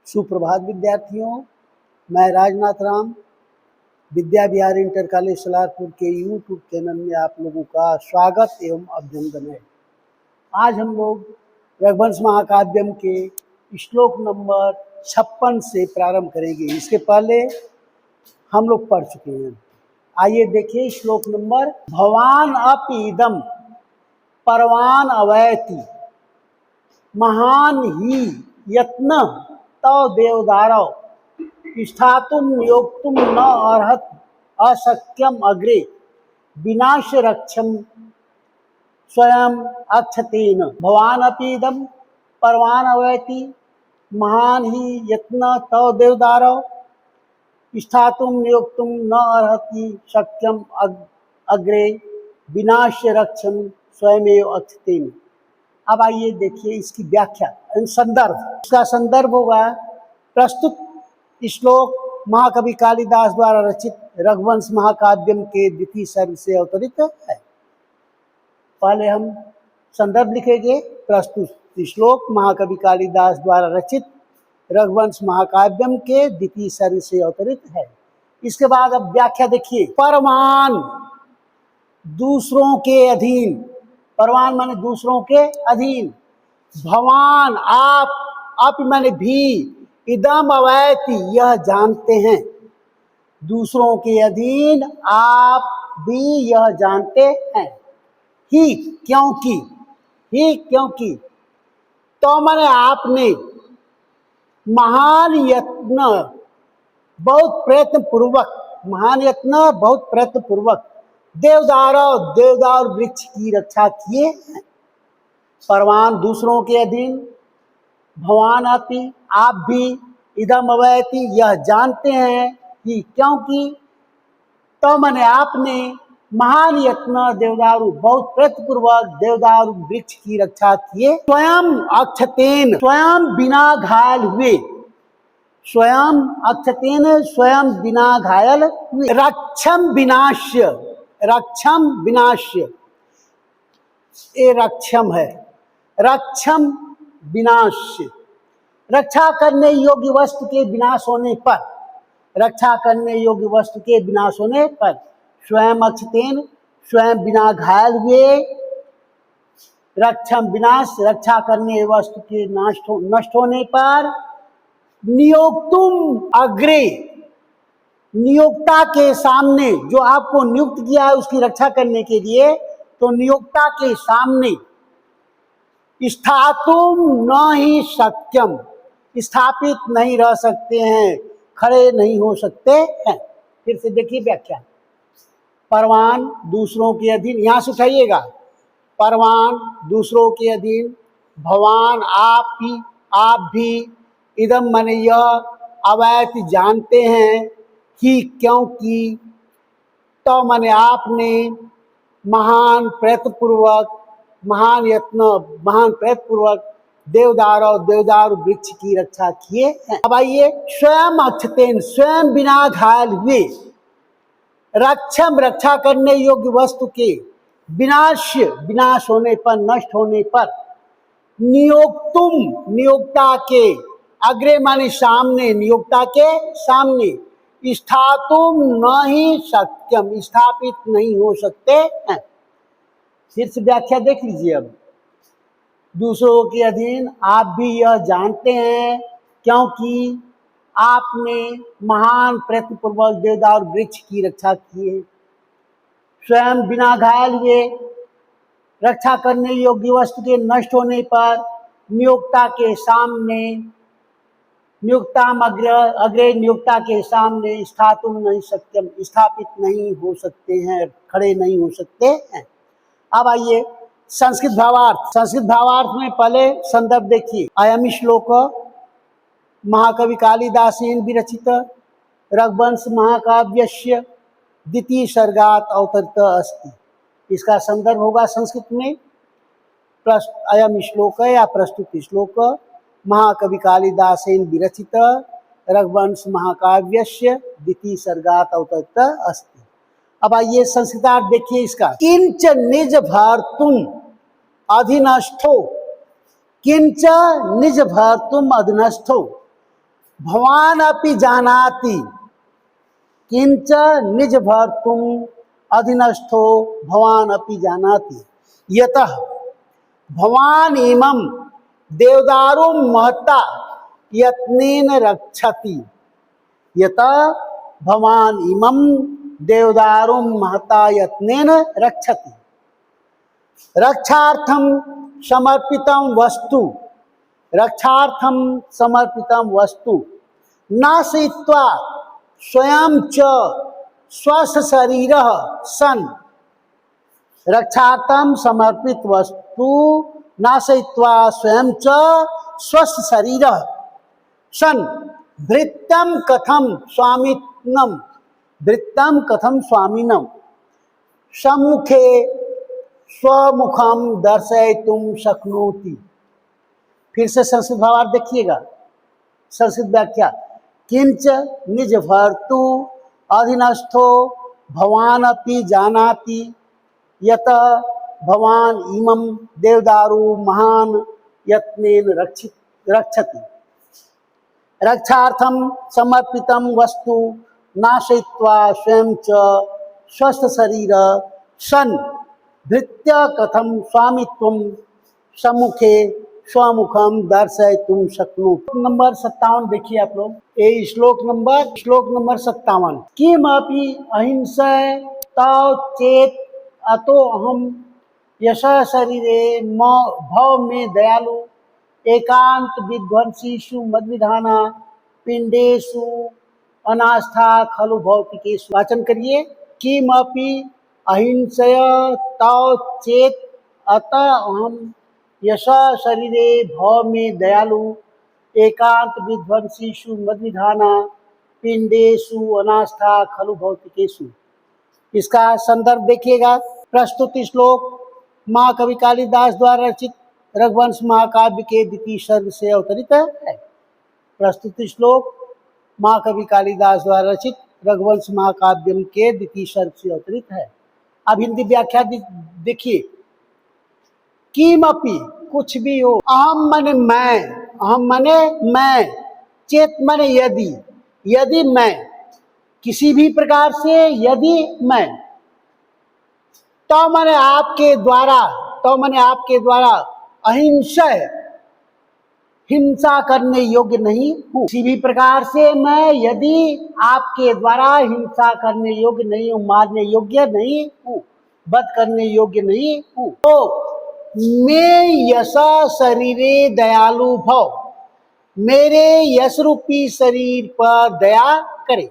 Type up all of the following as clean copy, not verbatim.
सुप्रभात विद्यार्थियों, मैं राजनाथ राम विद्या विहार इंटर कॉलेज सलारपुर के यूट्यूब चैनल में आप लोगों का स्वागत एवं अभिनंदन है। आज हम लोग रघुवंश महाकाव्यम के श्लोक नंबर 56 से प्रारंभ करेंगे। इसके पहले हम लोग पढ़ चुके हैं। आइए देखिए श्लोक नंबर। भवान अपि इदम परवान अवैति महान ही यत्न तव देवदारव स्थातुम योक्तुम न अर्हत अशक्यम अग्रे विनाश रक्षम स्वयं अक्षतेन। भवान अपि इदम परवान अवैति महान ही यत्न तव देवदारव स्थातुम योक्तुम न अर्हति शक्यम अग्रे विनाश रक्षम स्वयमेव अक्षतेन। अब आइए देखिए इसकी व्याख्या, संदर्भ। इसका संदर्भ होगा प्रस्तुत श्लोक महाकवि कालिदास द्वारा रचित रघुवंश महाकाव्यम के द्वितीय सर्ग से अवतरित है। पहले हम संदर्भ लिखेंगे। प्रस्तुत श्लोक महाकवि कालिदास द्वारा रचित रघुवंश महाकाव्यम के द्वितीय सर्ग से अवतरित है। इसके बाद अब व्याख्या देखिए। परवान दूसरों के अधीन, परवान माने दूसरों के अधीन। भवान आप माने भी, इदम अवैति यह जानते हैं। दूसरों के अधीन आप भी यह जानते हैं। ही क्योंकि तो माने आपने महान यत्न बहुत प्रयत्न पूर्वक देवदार वृक्ष की रक्षा किए हैं। परवान दूसरों के अधीन, भवान अपि आप भी, इदम अवैति यह जानते हैं कि क्योंकि तो मैंने आपने महान यत्न देवदारू बहुत प्रयत्नपूर्वक देवदारू वृक्ष की रक्षा किए। स्वयं अक्षतेन स्वयं बिना घायल हुए, स्वयं अक्षतेन स्वयं बिना घायल हुए। रक्षम विनाश्य ये रक्षम है। रक्षम विनाश्य रक्षा करने योग्य वस्तु के विनाश होने पर, रक्षा करने योग्य वस्तु के विनाश होने पर। स्वयं अक्षतेन स्वयं बिना घायल हुए। रक्षम विनाश रक्षा करने वस्तु के नष्ट होने पर। नियोक्तुम अग्रे नियोक्ता के सामने, जो आपको नियुक्त किया है उसकी रक्षा करने के लिए, तो नियोक्ता के सामने। स्थातुम न ही शक्यम स्थापित नहीं रह सकते हैं, खड़े नहीं हो सकते हैं। फिर से देखिए व्याख्या। परवान दूसरों के अधीन, यहां से उठाइएगा। परवान दूसरों के अधीन, भवान आप भी, इदम माने यह, अवैति जानते हैं कि क्योंकि, तो माने आपने महान प्रयत्नपूर्वक देवदार वृक्ष की रक्षा किए हैं। अब आइए। स्वयं अक्षतेन स्वयं बिना घायल हुए। रक्षा करने योग्य वस्तु के विनाश होने पर, नष्ट होने पर। नियोक्ता के, अग्रे माने सामने, नियोक्ता के सामने। स्थातुम न ही शक्यम स्थापित नहीं हो सकते हैं। फिर से व्याख्या देख लीजिए। अब दूसरों के अधीन आप भी यह जानते हैं क्योंकि आपने महान प्रयत्नपूर्वक देवदार वृक्ष की रक्षा की है। स्वयं बिना घायल हुए। रक्षा करने योग्य वस्तु के नष्ट होने पर। नियोक्ता के सामने, अग्रे नियोक्ता के सामने। स्थातुम नहीं शक्यम स्थापित नहीं हो सकते हैं, खड़े नहीं हो सकते हैं। अब आइए संस्कृत भावार्थ में पहले संदर्भ देखिए। अयम श्लोक महाकवि कालिदासेन विरचित रघुवंश महाकाव्यस्य द्वितीय सर्गात् अवतरित अस्ति। इसका संदर्भ होगा संस्कृत में। अयम श्लोक या प्रस्तुत श्लोक महाकवि कालिदासेन विरचित रघुवंश महाकाव्यस्य द्वितीय सर्गात् अवतरित अस्ति। अब आइए संस्कृतार्थ देखिए इसका। किंच निज भर्तुम अधिनष्टो, किंच निज भर्तुम अधिनष्टो भवान अपि जानाति किंच निज भर्तुम अधीनस्थो भवान अपि जानाति यतः भवान इमं देवदारुं महता यत्नेन रक्षति यतः भवान इमं देवदारुं महता यत्नेन रक्षति रक्षार्थं समर्पितं वस्तु रक्षार्थं समर्पितं वस्तु नाशयित्वा स्वयं च स्वस्य शरीरः सन् रक्षार्थं समर्पित वस्तु नाशयित्वा स्वयं च स्वस्य शरीरः सन् भृत्यं कथं स्वामिनं भृत्यं कथं स्वामिनं सम्मुखे स्वमुखम दर्शयितुं शक्नोति। फिर से संस्कृत भावार्थ देखिएगा। संस्कृत व्याख्या किंच निज भर्तु अधीनस्थो भवान अपि जानाति यत भवान इमं देवदारु महान यत्नेन रक्षति रक्षार्थं समर्पितं वस्तु नाशयित्वा स्वयं च स्वस्थ शरीर सन् भृत्य कथम स्वामित्वं सम्मुखे स्वमुखम दर्शयितुं शक्नोति। नंबर 57 देखिए आप लोग, ये श्लोक नंबर 57। किमपि अहिंसा तव चेत अतो अहम यश शरीरे भव में दयालु एकांत विध्वंसीषु मद्विधाना पिंडेषु अनास्था खलु भौतिकेषु। वाचन करिए। किमपि अहिंसय तव चेत अतः अहम यश शरीरे भव में दयालु एकांत विध्वंसीषु मद्विधाना पिंडेषु अनास्था खलु भौतिकेषु। इसका संदर्भ देखिएगा। प्रस्तुत श्लोक महाकवि कालिदास द्वारा रचित रघुवंश महाकाव्य के द्वितीय सर्ग से अवतरित है। प्रस्तुत श्लोक महाकवि कालिदास द्वारा रचित रघुवंश महाकाव्य के द्वितीय सर्ग से अवतरित है। अब हिंदी व्याख्या देखिए। किमपि कुछ भी हो, अहम माने मैं, अहम माने मैं, चेत माने यदि, यदि मैं किसी भी प्रकार से, यदि मैं, तो माने आपके द्वारा, तो माने आपके द्वारा अहिंसा हिंसा करने योग्य नहीं हूँ। किसी भी प्रकार से मैं यदि आपके द्वारा हिंसा करने योग्य नहीं हूँ, मारने योग्य नहीं हूँ, वध करने योग्य नहीं हूँ, तो मैं यश शरीरे दयालु भव, मेरे यश रूपी शरीर पर दया करे।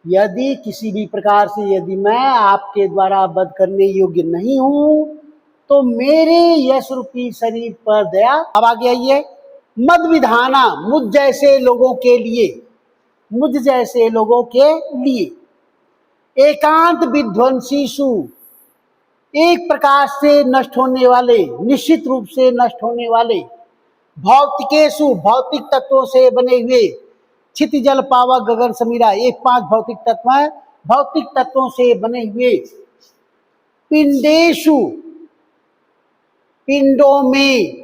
यदि किसी भी प्रकार से यदि मैं आपके द्वारा वध करने योग्य नहीं हूँ, तो मेरे यश रूपी शरीर पर दया। अब आगे आइए। मद विधाना, मुझ जैसे लोगों के लिए, मुझ जैसे लोगों के लिए। एकांत विध्वंसीषु, एक प्रकार से नष्ट होने वाले, निश्चित रूप से नष्ट होने वाले। भौतिकेषु, भौतिक तत्वों से बने हुए। क्षिति जल पावक गगन समीरा, ये 5 भौतिक तत्व हैं। भौतिक तत्वों से बने हुए। पिंडेषु, पिंडों में।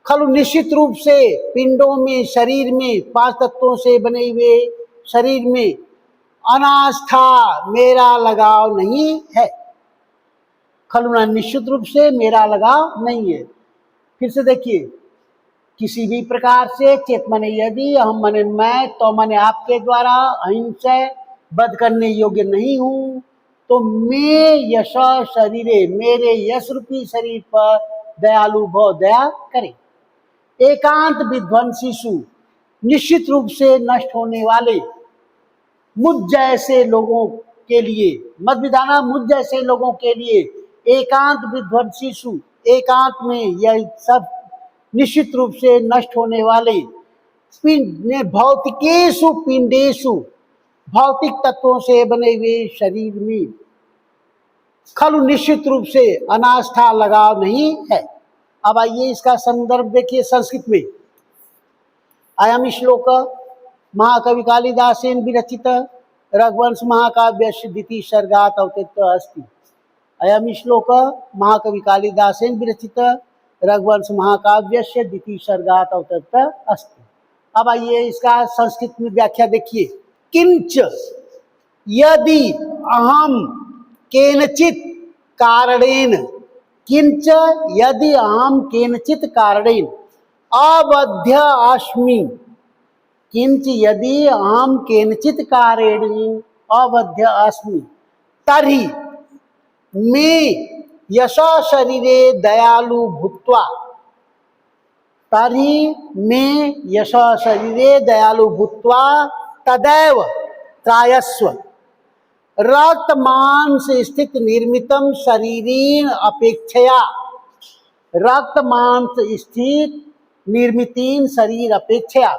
खलु, निश्चित रूप से पिंडों में, शरीर में, 5 तत्वों से बने हुए शरीर में। अनास्था, मेरा लगाव नहीं है। खलु, निश्चित रूप से मेरा लगाव नहीं है। फिर से देखिए। किसी भी प्रकार से, चेत माने यदि, अहम माने मैं, तो माने आपके द्वारा अहिंसा वध करने योग्य नहीं हूँ, तो मैं यश शरीरे, मेरे यश रूपी शरीर पर दयालु भव, दया करे। एकांत विध्वंसीषु, निश्चित रूप से नष्ट होने वाले। मुझ जैसे लोगों के लिए, मद विधाना, मुझ जैसे लोगों के लिए। एकांत विध्वंसीषु, एकांत में, यह सब निश्चित रूप से नष्ट होने वाले। पिंड, भौतिकेषु पिंडेषु, भौतिक तत्वों से बने हुए शरीर में। खलु, निश्चित रूप से अनास्था, लगाव नहीं है। अब आइए इसका संदर्भ देखिए संस्कृत में। अयम श्लोक महाकवि कालिदासेन विरचित रघुवंश महाकाव्यस्य द्वितीय सर्गात् अवतरितः अस्ति। अयम श्लोक महाकवि कालिदासेन विरचित रघुवंश महाकाव्यस्य द्वितीय सर्गात् अवतरितः अस्ति। अब आइए इसका संस्कृत में व्याख्या देखिए। किंच यदि अहम केनचित कारणेन, किंच यदि अहम केनचित कारणेन अबध्य अस्मि, किंच यदि अहम केनचित कारणेन अबध्य अस्मि तर्हि मे यश शरीरे दयालु भूत्वा, तर्हि मे यश शरीरे दयालु भूत्वा तदैव त्रायस्व रक्त मांस स्थित निर्मितम शरीरेण अपेक्षया, रक्त मांस स्थित निर्मितीन शरीर अपेक्षया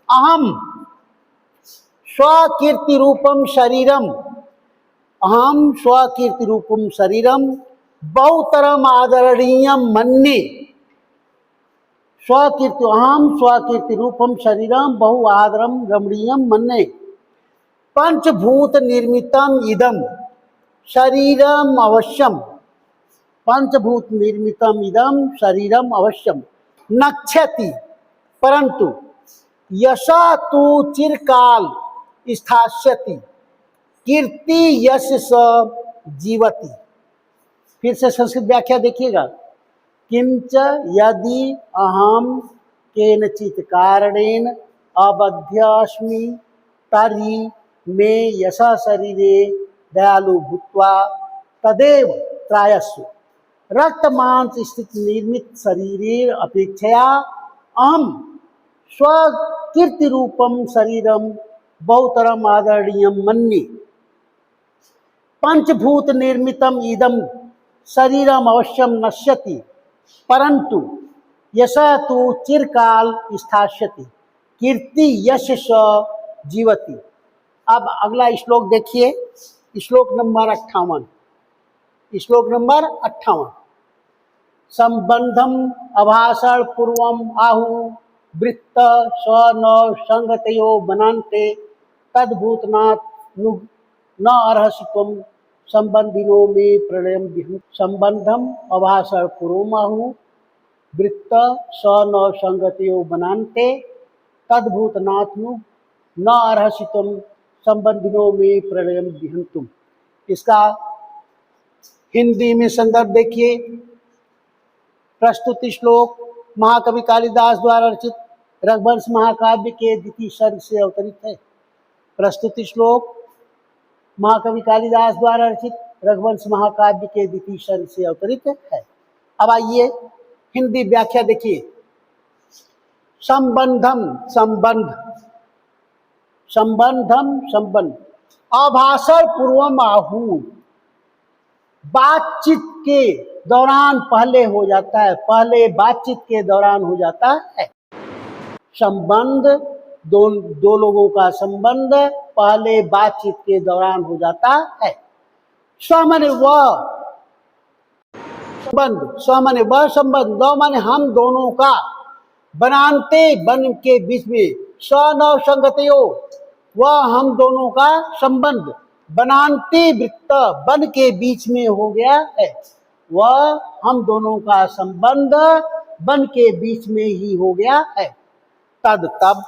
अहम स्वकीर्ति रूपम शरीरम, अहम स्वकीर्ति रूपम शरीरम बहुतरम आदरणीयम मन्ये, स्वकीर्ति अहम स्वकीर्ति रूपम शरीरम बहु आदरम रमणीयम मन्ये पंचभूत निर्मितम इदम शरीरम अवश्यम, पंचभूत निर्मितम इदम शरीरम अवश्यम नक्ष्यति परंतु यशा तु चिरकाल स्थास्यति कीर्ति यश स जीवति। फिर से संस्कृत व्याख्या देखिएगा। किंच यदि अहम केनचित कारणेन अबध्यस्मि तर्हि मे यशा शरीरे दयालु भूत्वा तदेव त्रायस्व रक्त मांस स्थित निर्मित शरीरे अपेक्षया अहम स्वकीर्ति रूपम शरीरम बहुतरम आदरणीयम मन्ये पंचभूत निर्मितम इदम शरीरम अवश्यम नश्यति परंतु यशा तु चिरकाल स्थास्यति कीर्ति यश स जीवति। अब अगला श्लोक देखिए, श्लोक नंबर 58, श्लोक नंबर 58। संबंधम अभाषण पूर्वम आहु वृत्त स्व न संगतयो बनान्ते तद्भूतनात् न अर्हसि त्वं संबंधिनो में प्रलयम विहु। संबंधम अभाषण पूर्वम आहु वृत्त स्व न संगतयो बनान्ते तद्भूतनात् न अर्हसि त्वं संबंधिनो में प्रलयम विहंतुम। इसका हिंदी में संदर्भ देखिए। प्रस्तुत श्लोक महाकवि कालिदास द्वारा रचित रघुवंश महाकाव्य के द्वितीय सर्ग से अवतरित है। प्रस्तुत श्लोक महाकवि कालिदास द्वारा रचित रघुवंश महाकाव्य के द्वितीय सर्ग से अवतरित है। अब आइए हिंदी व्याख्या देखिए। संबंधम संबंध, संबंधम संबंध, आभाषण पूर्वम आहु बातचीत के दौरान पहले हो जाता है, पहले बातचीत के दौरान हो जाता है। संबंध दो लोगों का संबंध पहले बातचीत के दौरान हो जाता है। स्व माने वह संबंध, स्व माने वह संबंध, दो माने हम दोनों का, बनाते बन के बीच में, स्व न संगतयो वह हम दोनों का संबंध, बनाते वृत्त बन के बीच में हो गया है, वह हम दोनों का संबंध बन के बीच में ही हो गया है। तद तब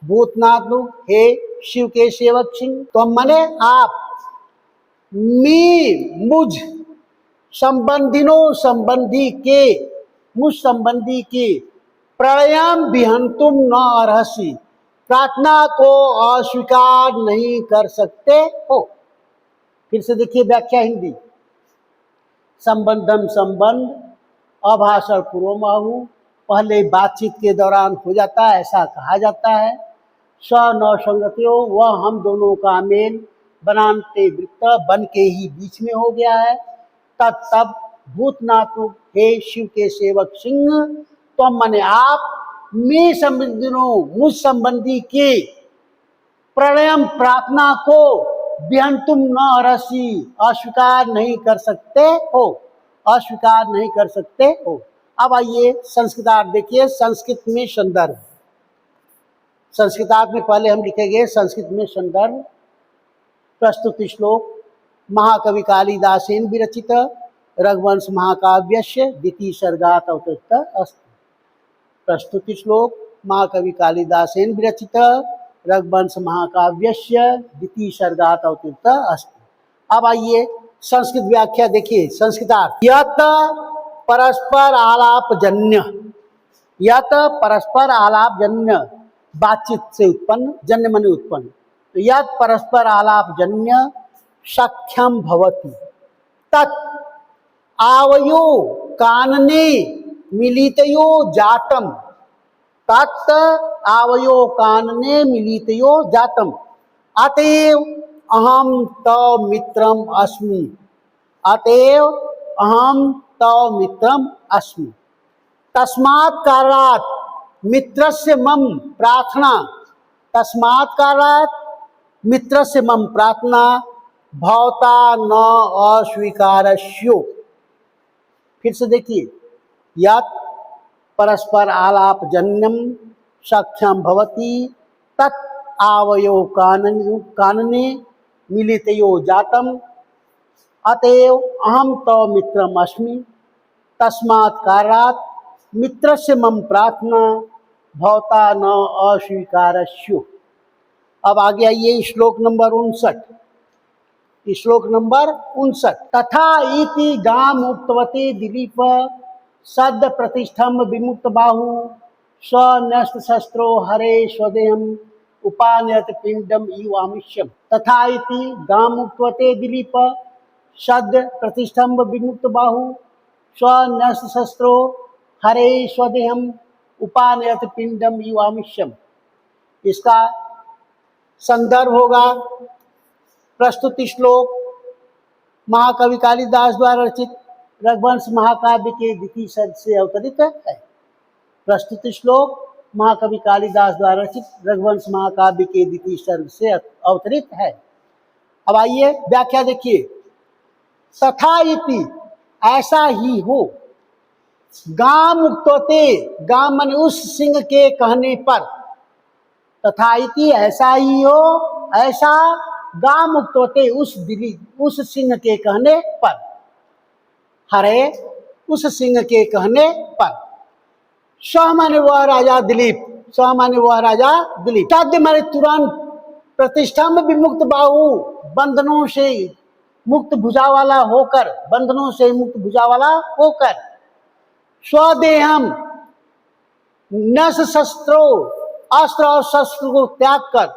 भूतनाथ हे शिव के सेवक सिंह, तो मने आप मी मुझ संबंधिनों संबंधी के, मुझ संबंधी के प्रलयम विहंतुम न अर्हसि प्रार्थना को अस्वीकार नहीं कर सकते हो। फिर से देखिए व्याख्या हिंदी। संबंधम संबंध, अभाषण पूर्वम आहु पहले बातचीत के दौरान हो जाता है, ऐसा कहा जाता है। स्व न संगत्यो वह हम दोनों का मेल, बनाते वृत्त बन के ही बीच में हो गया है। तब भूतनाथ हे शिव के सेवक सिंह, तो मने आप मैं संबंधिनों मुझ संबंधी के प्रणयम प्रार्थना को विहंतुम न अर्हसि अस्वीकार नहीं कर सकते हो, अस्वीकार नहीं कर सकते हो। अब आइए संस्कृतार्थ देखिए। संस्कृत में संदर्भ, संस्कृतार्थ में पहले हम लिखेंगे संस्कृत में संदर्भ। प्रस्तुत श्लोक महाकवि कालिदासेन विरचित रघुवंश महाकाव्यस्य द्वितीय सर्गात् अवतरित अस्ति। प्रस्तुत श्लोक महाकवि कालिदासेन विरचित रघुवंश महाकाव्यस्य द्वितीय सर्गात् अवतरित अस्ति। अब आइए संस्कृत व्याख्या देखिए। संस्कृतार्थ यत परस्पर आलापजन्य, यत परस्पर आलापजन्य बातचीत से उत्पन्न, जन्य माने उत्पन्न, तो यत परस्पर आलापजन्य सख्यम भवति तत् आवयो कानने मिलितयो जातम, तत् आवयो कानने मिलितयो जातम अतएव अहम तव मित्रम अस्मि, अतएव अहम तव मित्रम अस्मि। तस्मात् कारणात् मित्रस्य मम प्रार्थना, तस्मात् कारणात् मित्रस्य मम प्रार्थना भवता न अस्वीकारस्यो। फिर से देखिए, यत् परस्पर आलापजन्यम सख्यम भवति तत् आवयो कानने मिलितयो जातम अतएव अहम तव मित्रम अस्मि। तस्मात् कारणात् मित्रस्य मम प्रार्थना भवता न अस्वीकारस्यो। अब आगे आइए श्लोक नंबर 59। श्लोक नंबर 59। तथा इति गाम उक्तवते दिलीप सद्य प्रतिष्ठम विमुक्त बाहु स्वन्यस्त शस्त्रो हरे स्वदेहम उपानयत पिंडम इव आमिष्यम। तथा इति गाम उक्तवते दिलीप सद्य प्रतिष्ठम विमुक्त बाहु स्वन्यस्त शस्त्रो हरे स्वदेहम उपानयत पिंडम इव आमिष्यम। इसका संदर्भ होगा प्रस्तुत श्लोक महाकवि कालिदास द्वारा रचित रघुवंश महाकाव्य के द्वितीय सर्ग से अवतरित है। प्रस्तुत श्लोक महाकवि कालिदास द्वारा रचित रघुवंश महाकाव्य के द्वितीय सर्ग से अवतरित है। अब आइए व्याख्या देखिए। तथा इति ऐसा ही हो, गाम उक्तोते, गाम माने उस सिंह के कहने पर, तथा इति ऐसा ही हो, ऐसा गाम उक्तोते उस सिंह के कहने पर, हरे उस सिंह के कहने पर, स्व माने वह राजा दिलीप, स्व माने वह राजा दिलीप, तद्य माने तुरंत, प्रतिष्ठा में विमुक्त बाहु बंधनों से मुक्त भुजा वाला होकर, बंधनों से मुक्त भुजा वाला होकर, स्वदेहम नस शस्त्रो, अस्त्र और शस्त्र को त्याग कर,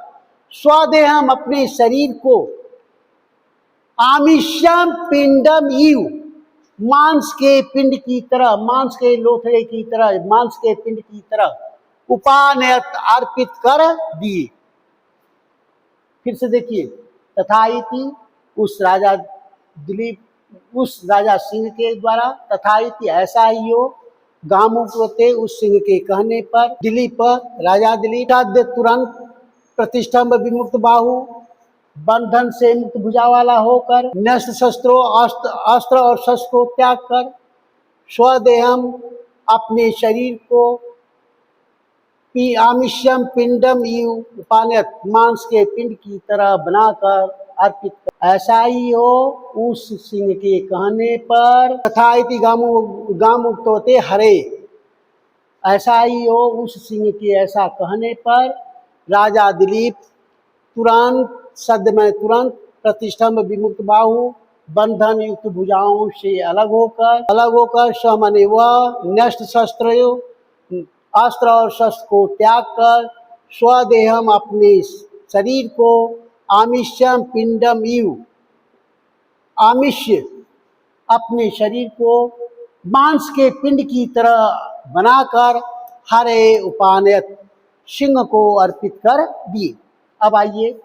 स्वदेहम अपने शरीर को, आमिष्यम पिंडम इव मांस के पिंड की तरह, मांस के लोथड़े की तरह, मांस के पिंड की तरह उपानयत अर्पित कर दिए। फिर से देखिए, तथा इति उस राजा दिलीप, उस राजा सिंह के द्वारा, तथा इति ऐसा ही हो, गामुक्ते उस सिंह के कहने पर, दिलीप राजा दिलीप तुरंत प्रतिष्ठा में विमुक्त बाहु बंधन से मुक्त भुजा वाला होकर, नष्ट शस्त्रों अस्त्र और शस्त्र को त्याग कर, स्वदेहम अपने शरीर को, आमिष्यम पिंडम इव उपानयत मांस के पिंड की तरह बनाकर अर्पित कर। ऐसा ही हो उस सिंह के कहने पर, तथा इति गामुक्तोते हरे, ऐसा ही हो उस सिंह के ऐसा कहने पर, राजा दिलीप तुरंत, सद्य में तुरंत, प्रतिष्ठा में विमुक्त बाहु बंधन युक्त भुजाओं से अलग होकर, स्व माने वह, नष्ट शस्त्र अस्त्र और शस्त्र को त्याग कर, स्वदेहम अपने शरीर को, आमिष्यम पिंडम इव आमिष्य अपने शरीर को मांस के पिंड की तरह बनाकर, हरे उपानयत सिंह को अर्पित कर दिए। अब आइए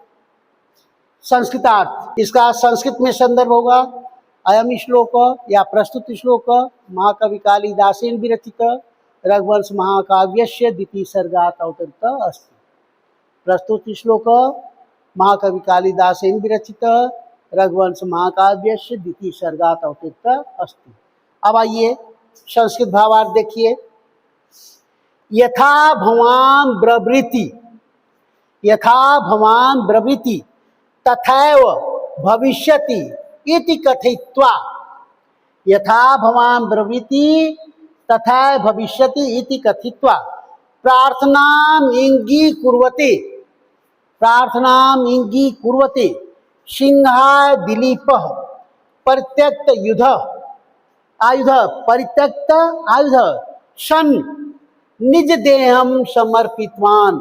संस्कृतार्थ। इसका संस्कृत में संदर्भ होगा अयम श्लोक या प्रस्तुत श्लोक महाकवि कालिदासेन विरचित रघुवंश महाकाव्यस्य द्वितीय सर्गात् अवतरित अस्ति। प्रस्तुत श्लोक महाकवि कालिदासेन विरचित रघुवंश महाकाव्यस्य द्वितीय सर्गात् अवतरित अस्ति। अब आइए संस्कृत भावार्थ देखिए। यथा भवान ब्रवीति, यथा भवान ब्रवीति तथैव भविष्यति इति कथयित्वा, यथा भवान ब्रवीति तथा भविष्यति इति कथित्वा प्रार्थनाम इंगीकुर्वते, प्रार्थनाम इंगीकुर्वते सिंहाय दिलीपः परित्यक्त युध आयुध, परित्यक्त आयुध शन निज देहम समर्पितवान।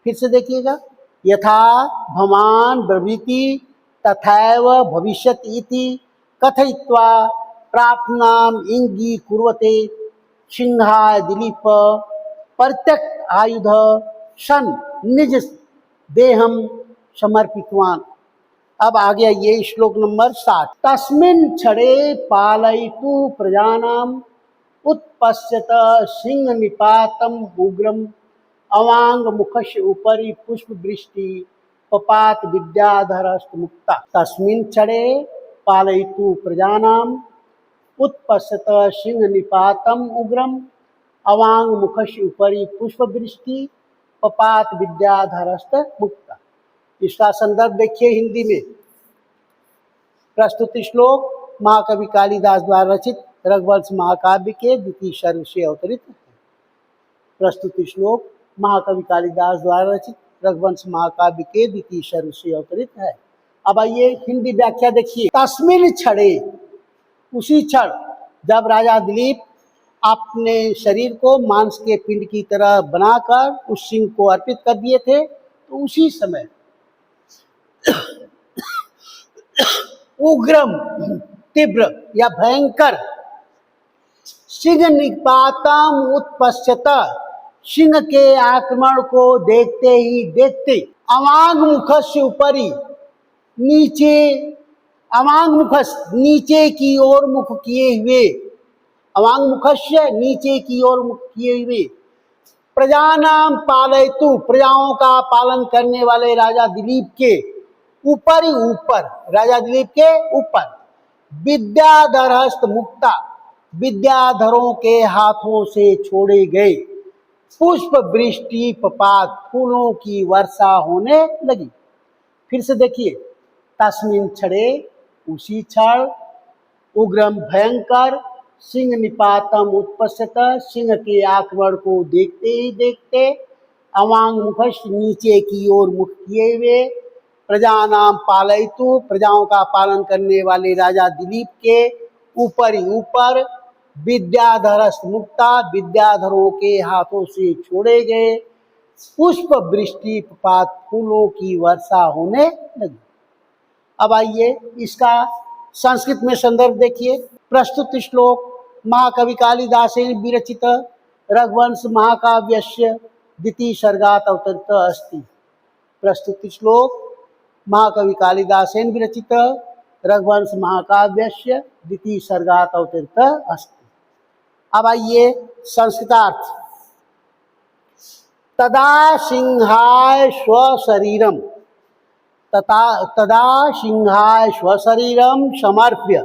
फिर से देखिएगा, यथा भवान ब्रवीति तथैव भविष्यति इति कथयित्वा प्रार्थनाम इंगीकुर्वते सिंहाय दिलीप परित्यक्त आयुध शन निज देहम समर्पितवान। अब आ गया ये श्लोक नंबर 60। तस्मिन् क्षणे पालयतु प्रजानाम उत्पश्यत सिंह निपातम उग्रम अवांग मुखस्य उपरि पुष्प वृष्टि पपात विद्याधरस्त मुक्ता। तस्मिन् क्षणे पालयतु प्रजानाम उत्पश्यत सिंह निपातम उग्रम अवांग मुखस्य उपरि पुष्प वृष्टि पपात विद्याधरस्त मुक्ता। इसका संदर्भ देखिए हिंदी में। प्रस्तुत श्लोक महाकवि कालिदास द्वारा रचित रघुवंश महाकाव्य के द्वितीय सर्ग से अवतरित है। प्रस्तुत श्लोक महाकवि कालिदास द्वारा रचित रघुवंश महाकाव्य के द्वितीय सर्ग से अवतरित है। अब आइए हिंदी व्याख्या देखिए। तस्मिन् क्षणे, उसी क्षण जब राजा दिलीप अपने शरीर को मांस के पिंड की तरह बनाकर उस सिंह को अर्पित कर दिए थे, तो उसी समय उग्रम तीव्र या भयंकर सिंह निपातम उत्पश्यत, सिंह के आक्रमण को देखते ही देखते अवांग मुखस्य ऊपरी, नीचे अवांग मुखस नीचे की ओर मुख किए हुए, अवांग मुखस्य नीचे की ओर मुख किए हुए प्रजानाम पालयतु, प्रजाओं का पालन करने वाले राजा दिलीप के ऊपर ही ऊपर, राजा दिलीप के ऊपर विद्याधरस्त मुक्ता, विद्याधरों के हाथों से छोड़े गए पुष्प वृष्टि पपात, फूलों की वर्षा होने लगी। फिर से देखिए। तस्मिन् क्षणे, उसी क्षण उग्रम भयंकर सिंह निपातम उत्पश्यत, सिंह के आक्रमण को देखते ही देखते अवांग मुखश नीचे की ओर मुख किए हुए प्रजानाम पालयतु, प्रजाओं का पालन करने वाले राजा दिलीप के ऊपर ही ऊपर विद्याधरस्त मुक्ता, विद्याधरों के हाथों से छोड़े गए पुष्प वृष्टि पात, फूलों की वर्षा होने लगी। अब आइए इसका संस्कृत में संदर्भ देखिए। प्रस्तुत श्लोक महाकवि कालिदासेन विरचित रघुवंश महाकाव्यस्य द्वितीय सर्गात् अवतरित अस्ति। प्रस्तुत श्लोक महाकवि कालिदासेन विरचित रघुवंश महाकाव्यस्य द्वितीय सर्गात् अवतरित अस्ति। अब आइए संस्कृतार्थ। तदा सिंहाय स्वशरीरम, तदा सिंहाय स्वशरीरम समर्प्य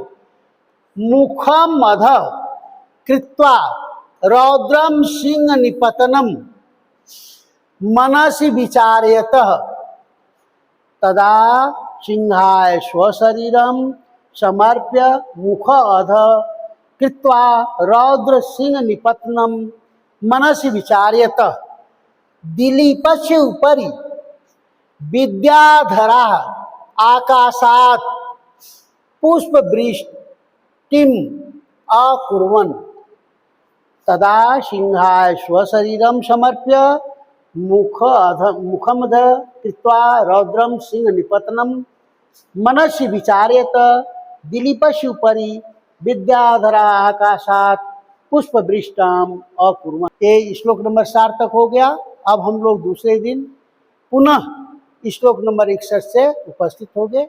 मुखम अधः कृत्वा रौद्रम सिंह निपतनम मनसि विचारयतः, तदा सिंहाय स्वशरीरम समर्प्य मुख अधः कृत्वा रौद्र सिंह निपतनम मनसि विचार्यतः दिलीपस्य उपरि विद्याधरा आकाशात् पुष्पवृष्टिम अकुर्वन्, तदा सिंहाय स्वशरीरम समर्प्य मुखमध कृत्वा रौद्रम सिंह निपतनम मनसि विचार्यत दिलीपस्य उपरि विद्याधरा आकाशात् पुष्पवृष्टाम अकुर्वन्। ये श्लोक नंबर 60 तक हो गया। अब हम लोग दूसरे दिन पुनः श्लोक नंबर 61 से उपस्थित होंगे।